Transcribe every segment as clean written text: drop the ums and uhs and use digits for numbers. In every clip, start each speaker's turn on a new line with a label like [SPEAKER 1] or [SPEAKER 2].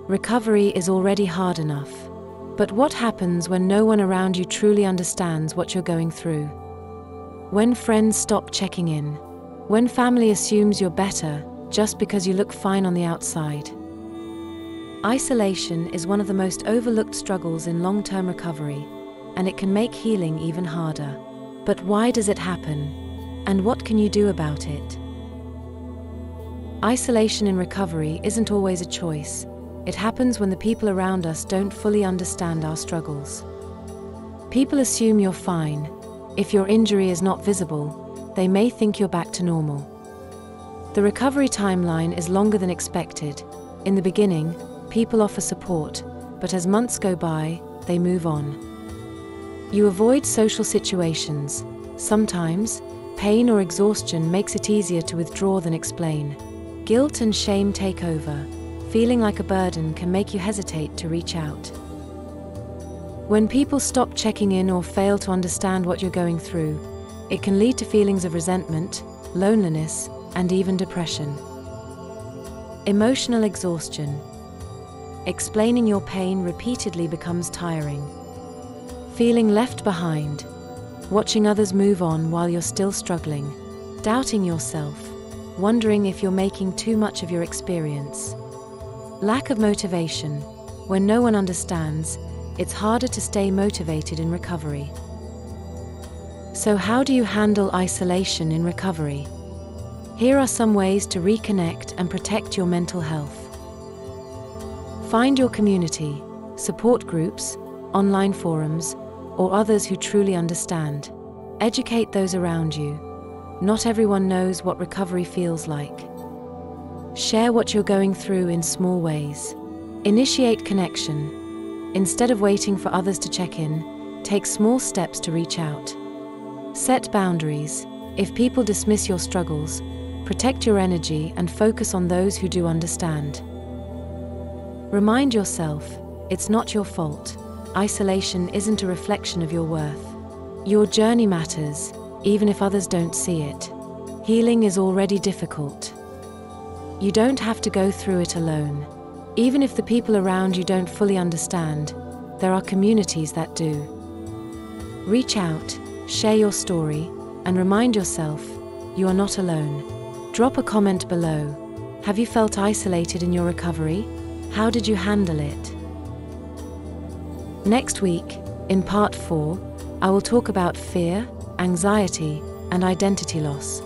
[SPEAKER 1] Recovery is already hard enough. But what happens when no one around you truly understands what you're going through? When friends stop checking in? When family assumes you're better just because you look fine on the outside? Isolation is one of the most overlooked struggles in long-term recovery, and it can make healing even harder. But why does it happen? And what can you do about it? Isolation in recovery isn't always a choice. It happens when the people around us don't fully understand our struggles. People assume you're fine. If your injury is not visible, they may think you're back to normal. The recovery timeline is longer than expected. In the beginning, people offer support, but as months go by, they move on. You avoid social situations. Sometimes, pain or exhaustion makes it easier to withdraw than explain. Guilt and shame take over. Feeling like a burden can make you hesitate to reach out. When people stop checking in or fail to understand what you're going through, it can lead to feelings of resentment, loneliness, and even depression. Emotional exhaustion. Explaining your pain repeatedly becomes tiring. Feeling left behind. Watching others move on while you're still struggling. Doubting yourself. Wondering if you're making too much of your experience. Lack of motivation. When no one understands, it's harder to stay motivated in recovery. So how do you handle isolation in recovery? Here are some ways to reconnect and protect your mental health. Find your community, support groups, online forums, or others who truly understand. Educate those around you. Not everyone knows what recovery feels like. Share what you're going through in small ways. Initiate connection. Instead of waiting for others to check in, take small steps to reach out. Set boundaries. If people dismiss your struggles, protect your energy and focus on those who do understand. Remind yourself, it's not your fault. Isolation isn't a reflection of your worth. Your journey matters, even if others don't see it. Healing is already difficult. You don't have to go through it alone. Even if the people around you don't fully understand, there are communities that do. Reach out, share your story, and remind yourself, you are not alone. Drop a comment below. Have you felt isolated in your recovery? How did you handle it? Next week, in part 4, I will talk about fear, anxiety, and identity loss.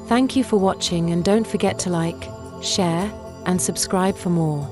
[SPEAKER 1] Thank you for watching, and don't forget to like, share, and subscribe for more.